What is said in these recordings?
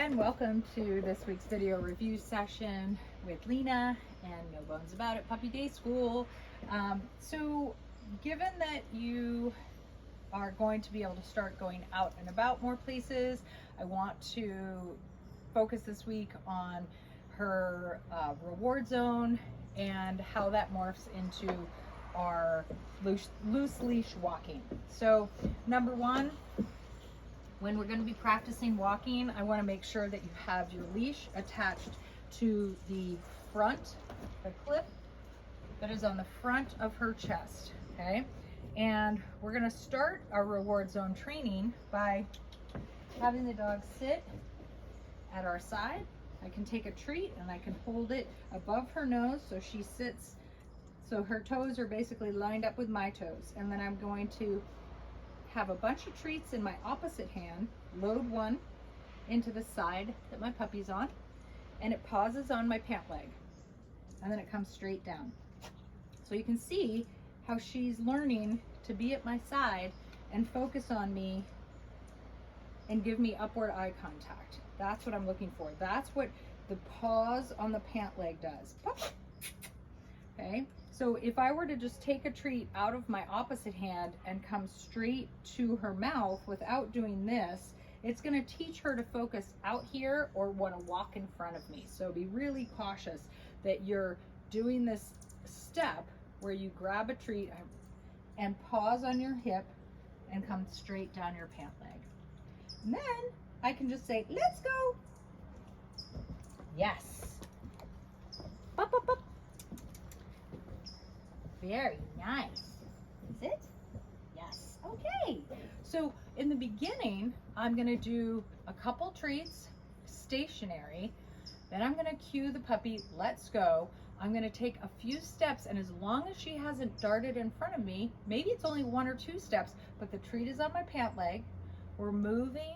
and welcome to this week's video review session with Lena and No Bones About It Puppy Day School. So given that you are going to be able to start going out and about more places, I want to focus this week on her reward zone and how that morphs into our loose leash walking. So number one, when we're going to be practicing walking, I want to make sure that you have your leash attached to the front, the clip that is on the front of her chest, okay? And we're going to start our reward zone training by having the dog sit at our side. I can take a treat and I can hold it above her nose so she sits, so her toes are basically lined up with my toes. And then I'm going to have a bunch of treats in my opposite hand, load one into the side that my puppy's on, and it pauses on my pant leg, and then it comes straight down. So you can see how she's learning to be at my side and focus on me and give me upward eye contact. That's what I'm looking for. That's what the pause on the pant leg does. Okay, so if I were to just take a treat out of my opposite hand and come straight to her mouth without doing this, it's going to teach her to focus out here or want to walk in front of me. So be really cautious that you're doing this step where you grab a treat and pause on your hip and come straight down your pant leg. And then I can just say, let's go. Yes. Bup, bup, bup. Very nice. Is it? Yes. Okay. So in the beginning, I'm going to do a couple treats, stationary. Then I'm going to cue the puppy, let's go. I'm going to take a few steps, and as long as she hasn't darted in front of me, maybe it's only 1 or 2 steps, but the treat is on my pant leg. We're moving.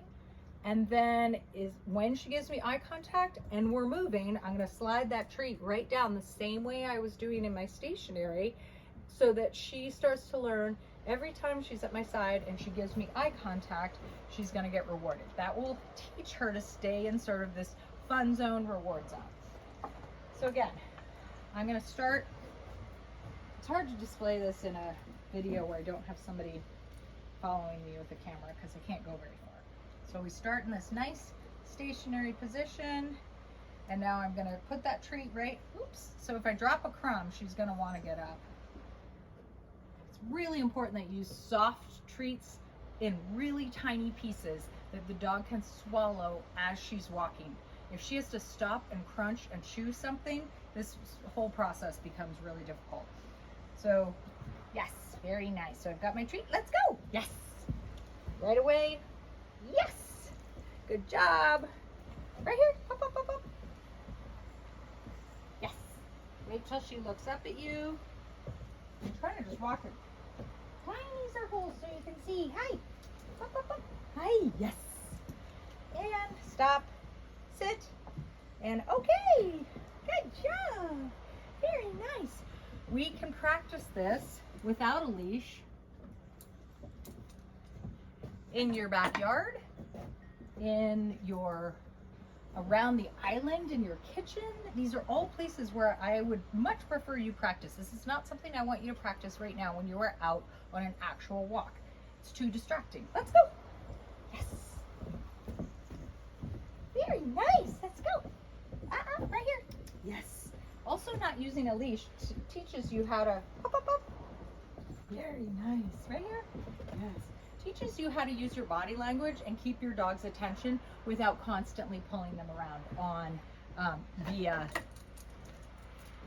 And then when she gives me eye contact and we're moving, I'm going to slide that treat right down the same way I was doing in my stationary, so that she starts to learn every time she's at my side and she gives me eye contact, she's going to get rewarded. That will teach her to stay in sort of this fun zone, reward zone. So again, I'm going to start. It's hard to display this in a video where I don't have somebody following me with the camera because I can't go very far. So we start in this nice stationary position, and now I'm going to put that treat right, oops, so if I drop a crumb, she's going to want to get up. It's really important that you use soft treats in really tiny pieces that the dog can swallow as she's walking. If she has to stop and crunch and chew something, this whole process becomes really difficult. So yes, very nice. So I've got my treat, let's go. Yes, right away. Yes, good job. Right here, up, up, up, up. Yes, wait till she looks up at you. I'm trying to just walk her tiny circles so you can see. Hi, up, up, up. Hi, yes. And stop, sit, and okay, good job. Very nice. We can practice this without a leash in your backyard, around the island, in your kitchen. These are all places where I would much prefer you practice. This is not something I want you to practice right now when you are out on an actual walk. It's too distracting. Let's go. Yes. Very nice. Let's go. Right here. Yes. Also, not using a leash teaches you how to up, up, up. Very nice. Right here. Yes. Teaches you how to use your body language and keep your dog's attention without constantly pulling them around on via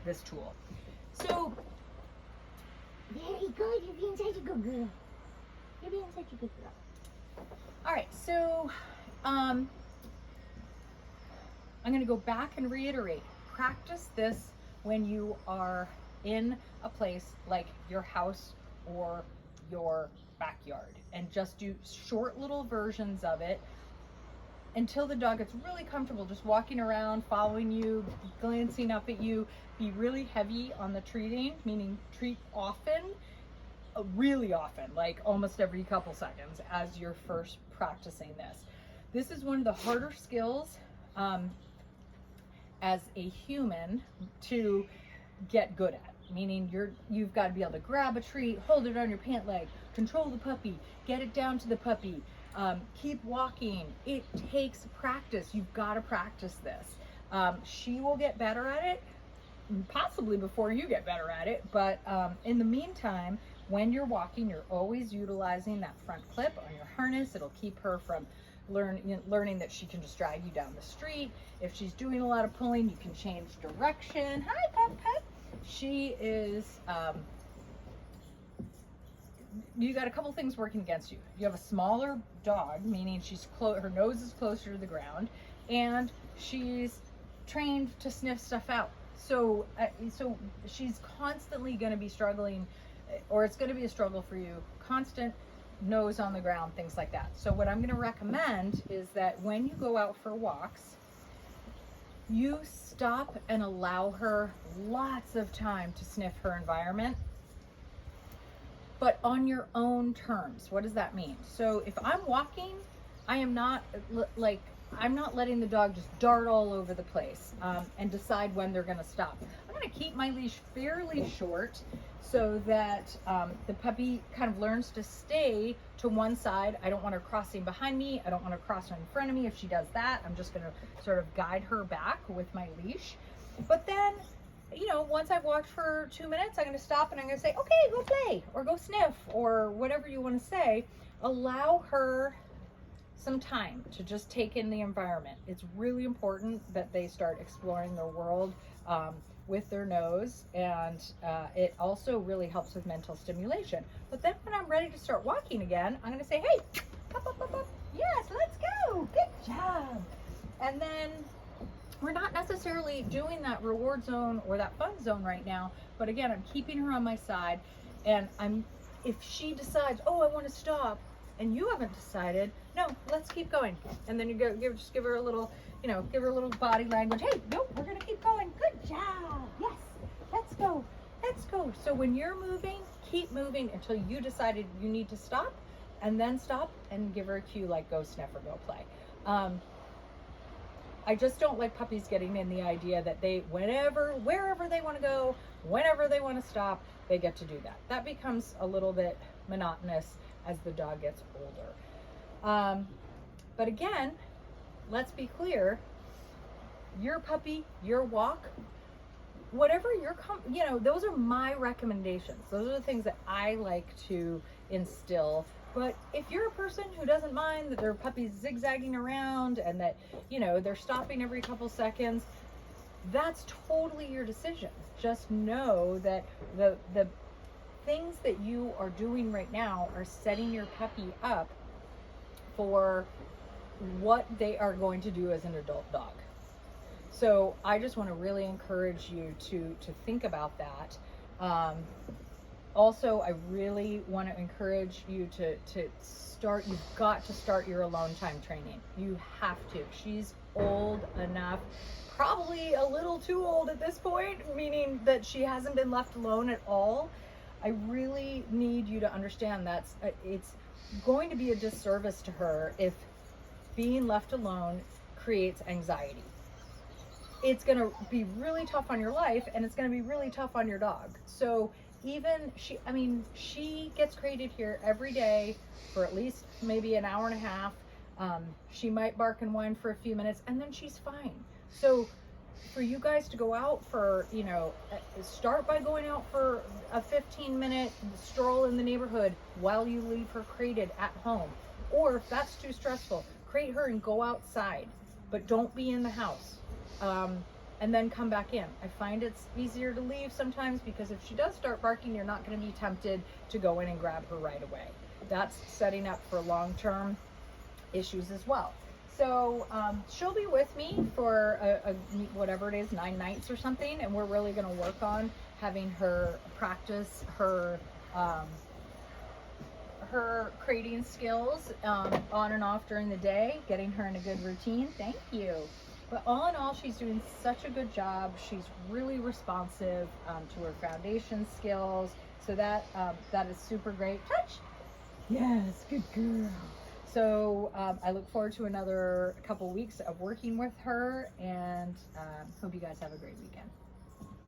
this tool. So, very good. You're being such a good girl. You're being such a good girl. All right, so I'm going to go back and reiterate. Practice this when you are in a place like your house or your backyard, and just do short little versions of it until the dog gets really comfortable just walking around, following you, glancing up at you. Be really heavy on the treating, meaning treat often, really often, like almost every couple seconds as you're first practicing this. This is one of the harder skills as a human to get good at. Meaning you've got to be able to grab a treat, hold it on your pant leg, control the puppy, get it down to the puppy, keep walking. It takes practice. You've got to practice this. She will get better at it, possibly before you get better at it. But in the meantime, when you're walking, you're always utilizing that front clip on your harness. It'll keep her from learning that she can just drag you down the street. If she's doing a lot of pulling, you can change direction. Hi, Pup Pup. She is, you got a couple things working against you. You have a smaller dog, meaning her nose is closer to the ground, and she's trained to sniff stuff out. So she's constantly going to be struggling, or it's going to be a struggle for you, constant nose on the ground, things like that. So what I'm going to recommend is that when you go out for walks, you stop and allow her lots of time to sniff her environment, but on your own terms. What does that mean? So if I'm walking, I'm not letting the dog just dart all over the place and decide when they're going to stop. I'm going to keep my leash fairly short so that the puppy kind of learns to stay to one side. I don't want her crossing behind me. I don't want her crossing in front of me. If she does that, I'm just going to sort of guide her back with my leash. But then, once I've walked for 2 minutes, I'm going to stop and I'm going to say, okay, go play or go sniff or whatever you want to say. Allow her some time to just take in the environment. It's really important that they start exploring their world with their nose, and it also really helps with mental stimulation. But then when I'm ready to start walking again, I'm going to say, hey, up, up, up, up. Yes, let's go. Good job. And then we're not necessarily doing that reward zone or that fun zone right now, but again, I'm keeping her on my side, and if she decides, oh, I want to stop, and you haven't decided, no, let's keep going. And then you just give her a little, give her a little body language. Hey, nope, we're gonna keep going. Good job. Yes, let's go. Let's go. So when you're moving, keep moving until you decided you need to stop, and then stop and give her a cue like go sniff or go play. I just don't like puppies getting in the idea that wherever they want to go, whenever they want to stop, they get to do that. That becomes a little bit monotonous as the dog gets older. But again, let's be clear, your puppy, your walk, whatever those are my recommendations. Those are the things that I like to instill. But if you're a person who doesn't mind that their puppy's zigzagging around and that, they're stopping every couple seconds, that's totally your decision. Just know that the things that you are doing right now are setting your puppy up for what they are going to do as an adult dog. So I just want to really encourage you to think about that. Also, I really want to encourage you to start, you've got to start your alone time training. You have to. She's old enough, probably a little too old at this point, meaning that she hasn't been left alone at all. I really need you to understand that it's going to be a disservice to her if being left alone creates anxiety. It's going to be really tough on your life, and it's going to be really tough on your dog. So she gets crated here every day for at least maybe an hour and a half. She might bark and whine for a few minutes, and then she's fine. So for you guys to go out for, start by going out for a 15-minute stroll in the neighborhood while you leave her crated at home. Or if that's too stressful, crate her and go outside, but don't be in the house. And then come back in. I find it's easier to leave sometimes because if she does start barking, you're not going to be tempted to go in and grab her right away. That's setting up for long-term issues as well. So she'll be with me for whatever it is, 9 nights or something, and we're really going to work on having her practice her crating skills on and off during the day, getting her in a good routine. Thank you. But all in all, she's doing such a good job. She's really responsive to her foundation skills. So that is super great. Touch. Yes, good girl. So I look forward to another couple weeks of working with her, and hope you guys have a great weekend.